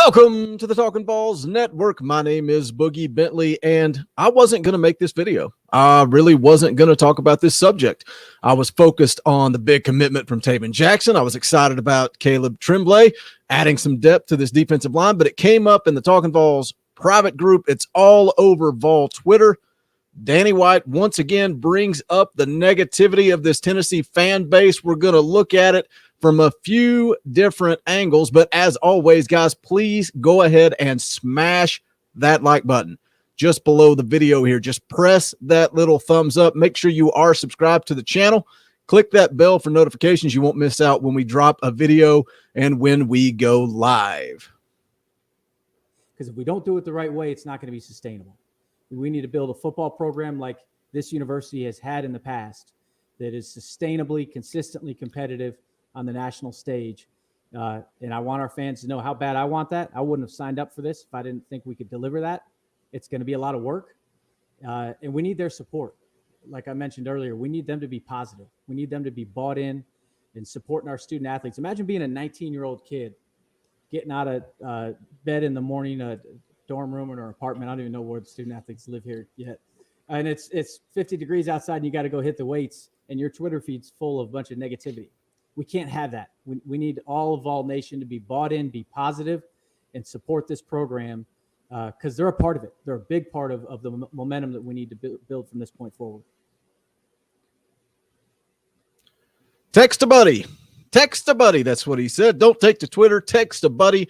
Welcome to the Talkin VAWLS Network. My name is Boogie Bentley, and I wasn't going to make this video. I really wasn't going to talk about this subject. I was focused on the big commitment from Taven Jackson. I was excited about Caleb Tremblay adding some depth to this defensive line, but it came up in the Talkin VAWLS private group. It's all over Vol Twitter. Danny White once again brings up the negativity of this Tennessee fan base. We're going to look at it from a few different angles, but as always, guys, please go ahead and smash that like button just below the video here. Just press that little thumbs up. Make sure you are subscribed to the channel. Click that bell for notifications. You won't miss out when we drop a video and when we go live. Because if we don't do it the right way, it's not going to be sustainable. We need to build a football program like this university has had in the past that is sustainably, consistently competitive on the national stage. And I want our fans to know how bad I want that. I wouldn't have signed up for this if I didn't think we could deliver that. It's going to be a lot of work. And we need their support. Like I mentioned earlier, we need them to be positive. We need them to be bought in and supporting our student athletes. Imagine being a 19-year-old kid getting out of bed in the morning, a dorm room or an apartment. I don't even know where the student athletes live here yet. And it's 50 degrees outside and you got to go hit the weights and your Twitter feed's full of a bunch of negativity. We can't have that. We need all of Vol Nation to be bought in, be positive, and support this program because they're a part of it. They're a big part of the momentum that we need to build from this point forward. Text a buddy. Text a buddy. That's what he said. Don't take to Twitter. Text a buddy.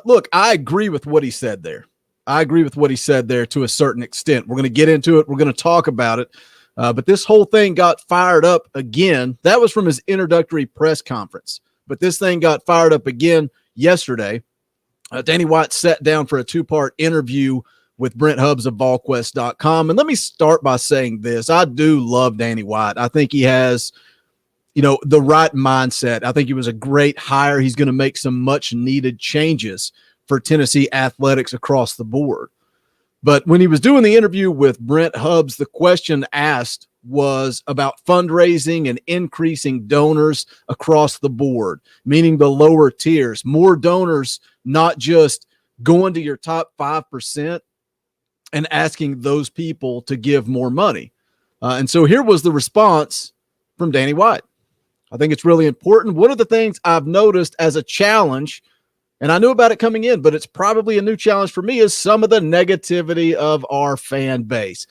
Look, I agree with what he said there. I agree with what he said there to a certain extent. We're going to get into it. We're going to talk about it. But this whole thing got fired up again. That was from his introductory press conference. But this thing got fired up again yesterday. Danny White sat down for a two-part interview with Brent Hubbs of VolQuest.com. And let me start by saying this. I do love Danny White. I think he has, the right mindset. I think he was a great hire. He's going to make some much-needed changes for Tennessee athletics across the board. But when he was doing the interview with Brent Hubbs, the question asked was about fundraising and increasing donors across the board, meaning the lower tiers, more donors, not just going to your top 5% and asking those people to give more money. And so here was the response from Danny White. I think it's really important. One of the things I've noticed as a challenge, and I knew about it coming in, but it's probably a new challenge for me, is some of the negativity of our fan base.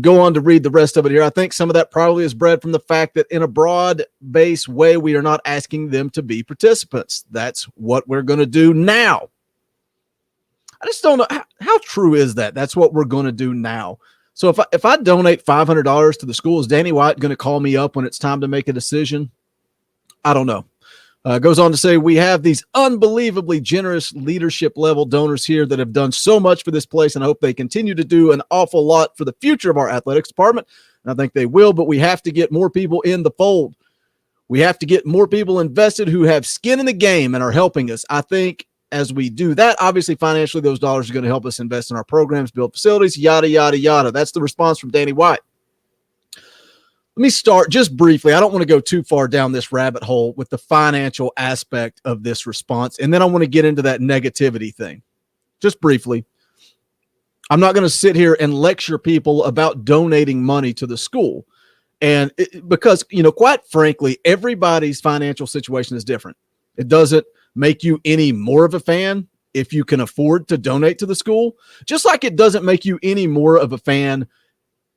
Go on to read the rest of it here. I think some of that probably is bred from the fact that in a broad-based way, we are not asking them to be participants. That's what we're going to do now. I just don't know. How true is that? That's what we're going to do now. So if I donate $500 to the school, is Danny White going to call me up when it's time to make a decision? I don't know. Goes on to say, we have these unbelievably generous leadership level donors here that have done so much for this place, and I hope they continue to do an awful lot for the future of our athletics department. And I think they will, but we have to get more people in the fold. We have to get more people invested who have skin in the game and are helping us. I think as we do that, obviously financially, those dollars are going to help us invest in our programs, build facilities, yada, yada, yada. That's the response from Danny White. Let me start just briefly. I don't want to go too far down this rabbit hole with the financial aspect of this response. And then I want to get into that negativity thing. Just briefly. I'm not going to sit here and lecture people about donating money to the school. And because, quite frankly, everybody's financial situation is different. It doesn't make you any more of a fan if you can afford to donate to the school, just like it doesn't make you any more of a fan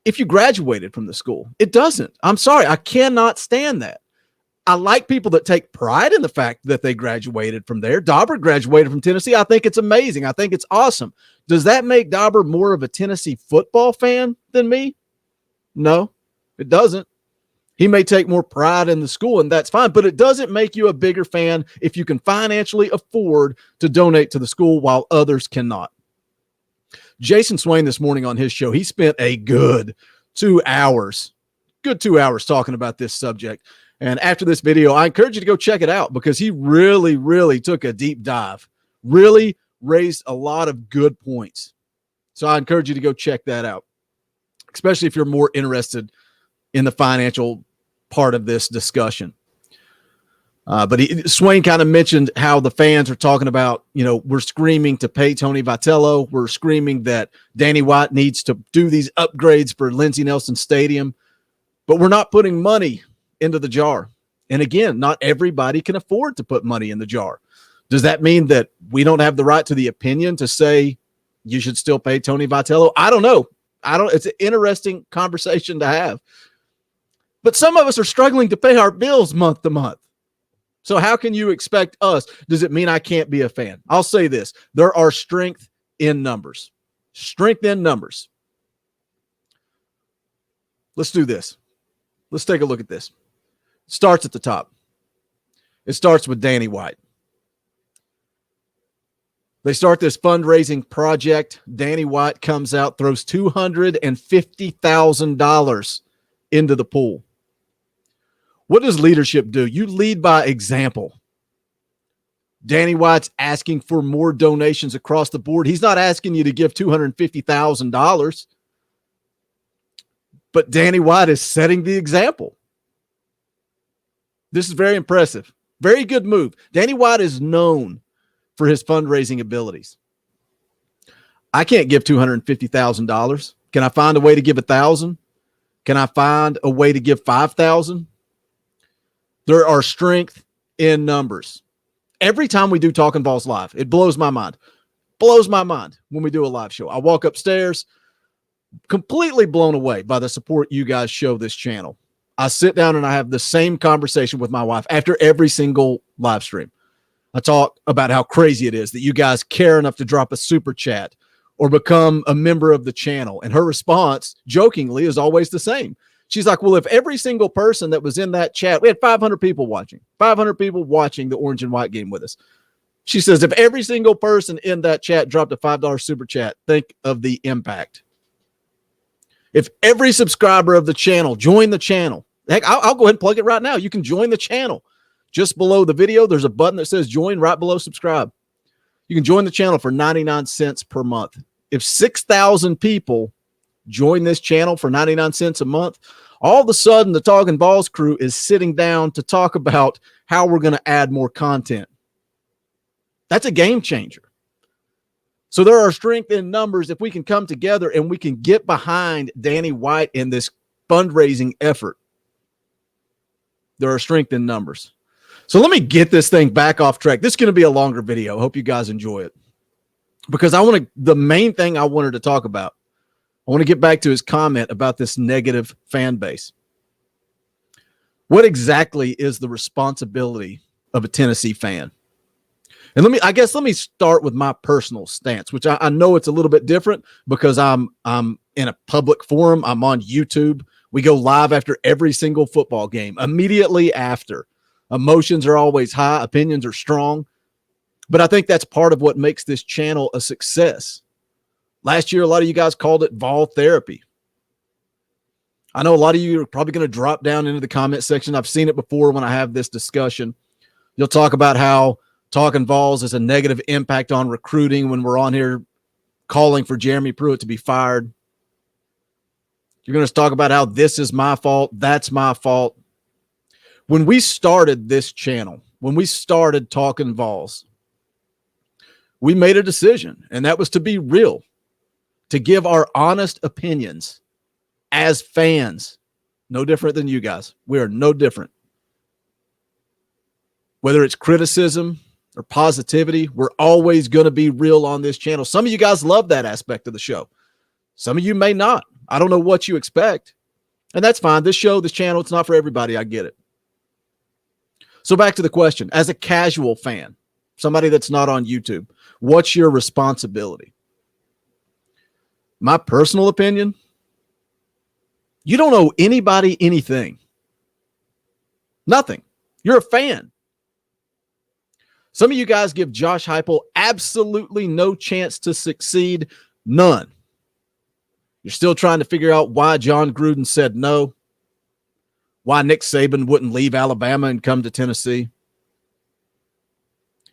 if you graduated from the school. It doesn't. I'm sorry. I cannot stand that. I like people that take pride in the fact that they graduated from there. Dauber graduated from Tennessee. I think it's amazing. I think it's awesome. Does that make Dauber more of a Tennessee football fan than me? No, it doesn't. He may take more pride in the school, and that's fine, but it doesn't make you a bigger fan if you can financially afford to donate to the school while others cannot. Jason Swain this morning on his show, he spent a good 2 hours talking about this subject. And after this video, I encourage you to go check it out because he really, really took a deep dive, really raised a lot of good points. So I encourage you to go check that out, especially if you're more interested in the financial part of this discussion. But Swain kind of mentioned how the fans are talking about, we're screaming to pay Tony Vitello. We're screaming that Danny White needs to do these upgrades for Lindsey Nelson Stadium, but we're not putting money into the jar. And again, not everybody can afford to put money in the jar. Does that mean that we don't have the right to the opinion to say you should still pay Tony Vitello? I don't know. It's an interesting conversation to have. But some of us are struggling to pay our bills month to month. So how can you expect us? Does it mean I can't be a fan? I'll say this. There are strength in numbers. Strength in numbers. Let's do this. Let's take a look at this. It starts at the top. It starts with Danny White. They start this fundraising project. Danny White comes out, throws $250,000 into the pool. What does leadership do? You lead by example. Danny White's asking for more donations across the board. He's not asking you to give $250,000, but Danny White is setting the example. This is very impressive. Very good move. Danny White is known for his fundraising abilities. I can't give $250,000. Can I find a way to give $1,000? Can I find a way to give $5,000? There are strength in numbers. Every time we do Talkin VAWLS live, it blows my mind. Blows my mind when we do a live show. I walk upstairs, completely blown away by the support you guys show this channel. I sit down and I have the same conversation with my wife after every single live stream. I talk about how crazy it is that you guys care enough to drop a super chat or become a member of the channel. And her response, jokingly, is always the same. She's like, well, if every single person that was in that chat, we had 500 people watching the orange and white game with us. She says, if every single person in that chat dropped a $5 super chat, think of the impact. If every subscriber of the channel joined the channel, heck, I'll go ahead and plug it right now. You can join the channel. Just below the video, there's a button that says join right below subscribe. You can join the channel for 99 cents per month. If 6,000 people join this channel for 99 cents a month, all of a sudden the Talkin VAWLS crew is sitting down to talk about how we're going to add more content. That's a game changer. So there are strength in numbers if we can come together and we can get behind Danny White in this fundraising effort. There are strength in numbers. So let me get this thing back off track. This is going to be a longer video. I hope you guys enjoy it. Because the main thing I wanted to talk about, I want to get back to his comment about this negative fan base. What exactly is the responsibility of a Tennessee fan? And let me start with my personal stance, which I know it's a little bit different because I'm in a public forum. I'm on YouTube. We go live after every single football game, immediately after. Emotions are always high. Opinions are strong. But I think that's part of what makes this channel a success. Last year, a lot of you guys called it Vol therapy. I know a lot of you are probably going to drop down into the comment section. I've seen it before when I have this discussion. You'll talk about how Talkin VAWLS is a negative impact on recruiting when we're on here calling for Jeremy Pruitt to be fired. You're going to talk about how this is my fault, that's my fault. When we started this channel, when we started Talkin VAWLS, we made a decision, and that was to be real, to give our honest opinions as fans. No different than you guys. We are no different. Whether it's criticism or positivity, we're always going to be real on this channel. Some of you guys love that aspect of the show. Some of you may not. I don't know what you expect. And that's fine. This channel, it's not for everybody. I get it. So back to the question. As a casual fan, somebody that's not on YouTube, what's your responsibility? My personal opinion, you don't owe anybody anything. Nothing. You're a fan. Some of you guys give Josh Heupel absolutely no chance to succeed. None. You're still trying to figure out why John Gruden said no, why Nick Saban wouldn't leave Alabama and come to Tennessee.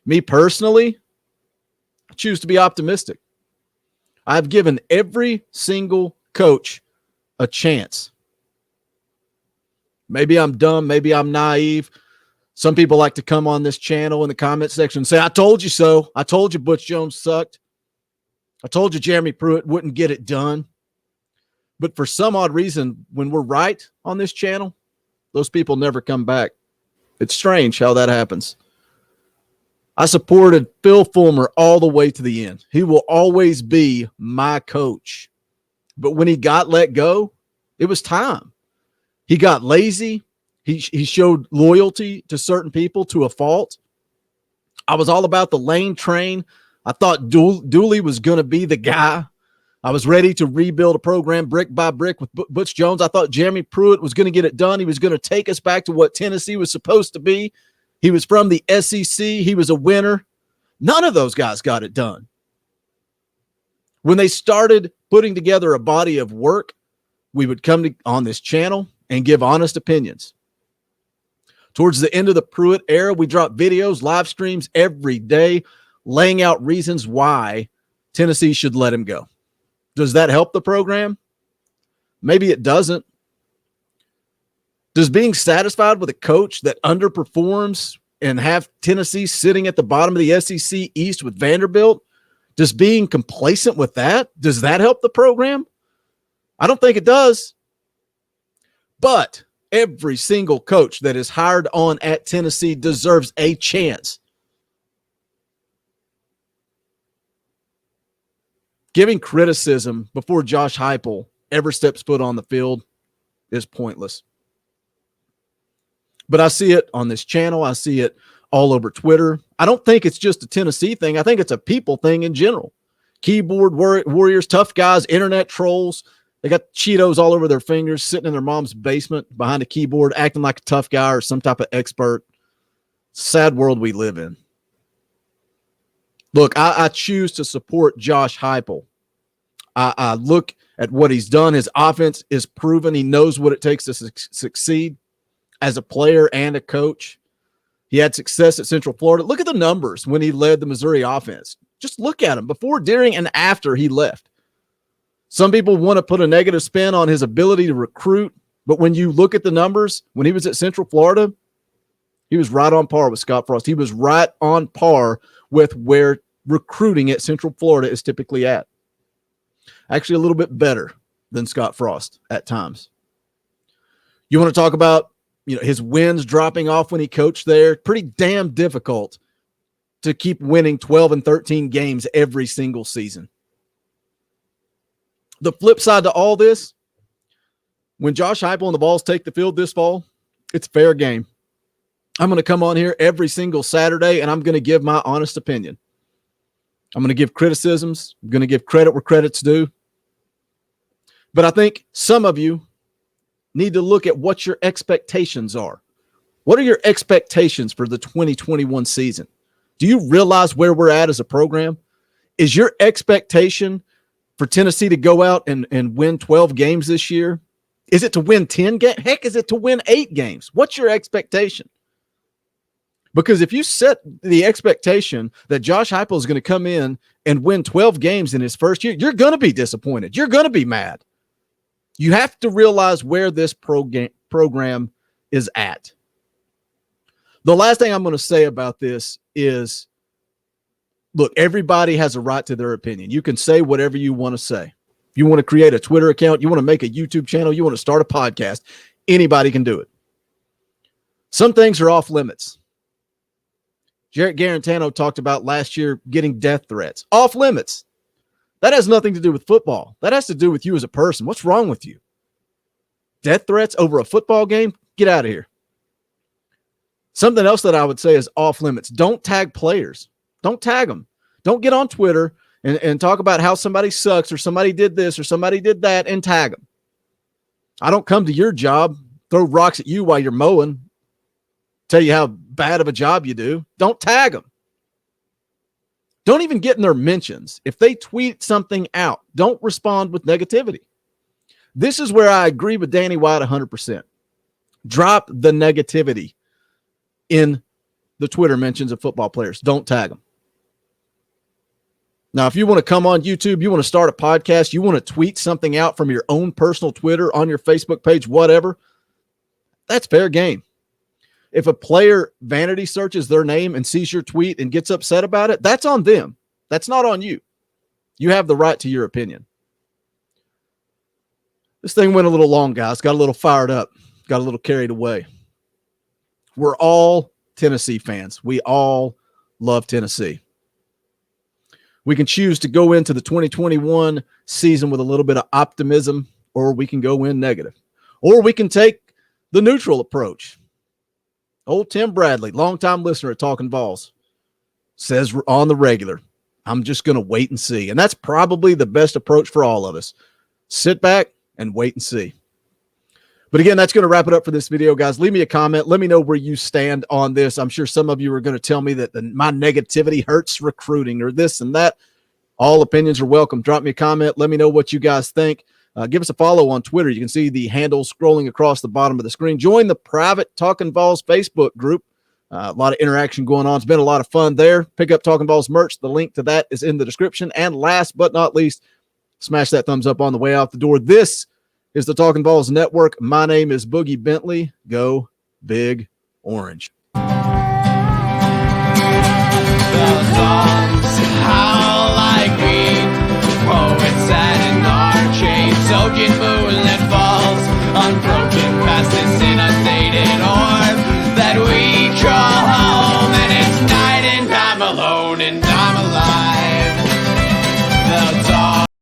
Me personally, I choose to be optimistic. I've given every single coach a chance. Maybe I'm dumb. Maybe I'm naive. Some people like to come on this channel in the comment section and say, I told you so. I told you Butch Jones sucked. I told you Jeremy Pruitt wouldn't get it done. But for some odd reason, when we're right on this channel, those people never come back. It's strange how that happens. I supported Phil Fulmer all the way to the end. He will always be my coach. But when he got let go, it was time. He got lazy. He showed loyalty to certain people to a fault. I was all about the Lane train. I thought Dooley was going to be the guy. I was ready to rebuild a program brick by brick with Butch Jones. I thought Jeremy Pruitt was going to get it done. He was going to take us back to what Tennessee was supposed to be. He was from the SEC. He was a winner. None of those guys got it done. When they started putting together a body of work, we would come on this channel and give honest opinions. Towards the end of the Pruitt era, we dropped videos, live streams every day, laying out reasons why Tennessee should let him go. Does that help the program? Maybe it doesn't. Does being satisfied with a coach that underperforms and have Tennessee sitting at the bottom of the SEC East with Vanderbilt, does being complacent with that, does that help the program? I don't think it does. But every single coach that is hired on at Tennessee deserves a chance. Giving criticism before Josh Heupel ever steps foot on the field is pointless. But I see it on this channel. I see it all over Twitter. I don't think it's just a Tennessee thing. I think it's a people thing in general. Keyboard warriors, tough guys, internet trolls. They got Cheetos all over their fingers, sitting in their mom's basement behind a keyboard, acting like a tough guy or some type of expert. Sad world we live in. Look, I choose to support Josh Heupel. I look at what he's done. His offense is proven. He knows what it takes to succeed as a player and a coach. He had success at Central Florida. Look at the numbers when he led the Missouri offense. Just look at him before, during, and after he left. Some people want to put a negative spin on his ability to recruit, but when you look at the numbers, when he was at Central Florida, he was right on par with Scott Frost. He was right on par with where recruiting at Central Florida is typically at. Actually, a little bit better than Scott Frost at times. You want to talk about, his wins dropping off when he coached there? Pretty damn difficult to keep winning 12 and 13 games every single season. The flip side to all this, when Josh Heupel and the Vols take the field this fall, it's fair game. I'm going to come on here every single Saturday, and I'm going to give my honest opinion. I'm going to give criticisms. I'm going to give credit where credit's due. But I think some of you need to look at what your expectations are. What are your expectations for the 2021 season? Do you realize where we're at as a program? Is your expectation for Tennessee to go out and win 12 games this year? Is it to win 10 games? Heck, is it to win 8 games? What's your expectation? Because if you set the expectation that Josh Heupel is going to come in and win 12 games in his first year, you're going to be disappointed. You're going to be mad. You have to realize where this program is at. The last thing I'm going to say about this is, look, everybody has a right to their opinion. You can say whatever you want to say. If you want to create a Twitter account, you want to make a YouTube channel, you want to start a podcast, anybody can do it. Some things are off limits. Jarrett Garantano talked about last year getting death threats. Off limits. That has nothing to do with football. That has to do with you as a person. What's wrong with you? Death threats over a football game? Get out of here. Something else that I would say is off limits. Don't tag players. Don't tag them. Don't get on Twitter and talk about how somebody sucks or somebody did this or somebody did that and tag them. I don't come to your job, throw rocks at you while you're mowing, tell you how bad of a job you do. Don't tag them. Don't even get in their mentions. If they tweet something out, don't respond with negativity. This is where I agree with Danny White 100%. Drop the negativity in the Twitter mentions of football players. Don't tag them. Now, if you want to come on YouTube, you want to start a podcast, you want to tweet something out from your own personal Twitter, on your Facebook page, whatever, that's fair game. If a player vanity searches their name and sees your tweet and gets upset about it, that's on them. That's not on you. You have the right to your opinion. This thing went a little long, guys. Got a little fired up. Got a little carried away. We're all Tennessee fans. We all love Tennessee. We can choose to go into the 2021 season with a little bit of optimism, or we can go in negative. Or we can take the neutral approach. Old Tim Bradley, longtime listener at Talkin VAWLS, says on the regular, I'm just going to wait and see. And that's probably the best approach for all of us. Sit back and wait and see. But again, that's going to wrap it up for this video, guys. Leave me a comment. Let me know where you stand on this. I'm sure some of you are going to tell me that my negativity hurts recruiting or this and that. All opinions are welcome. Drop me a comment. Let me know what you guys think. Give us a follow on Twitter. You can see the handle scrolling across the bottom of the screen. Join the private Talkin VAWLS Facebook group. A lot of interaction going on. It's been a lot of fun there. Pick up Talkin VAWLS merch. The link to that is in the description. And last but not least, smash that thumbs up on the way out the door. This is the Talkin VAWLS Network. My name is Boogie Bentley. Go Big Orange. Soaking moonlit falls, unbroken past this inundated orb that we call home, and it's night and I'm alone and I'm alive. The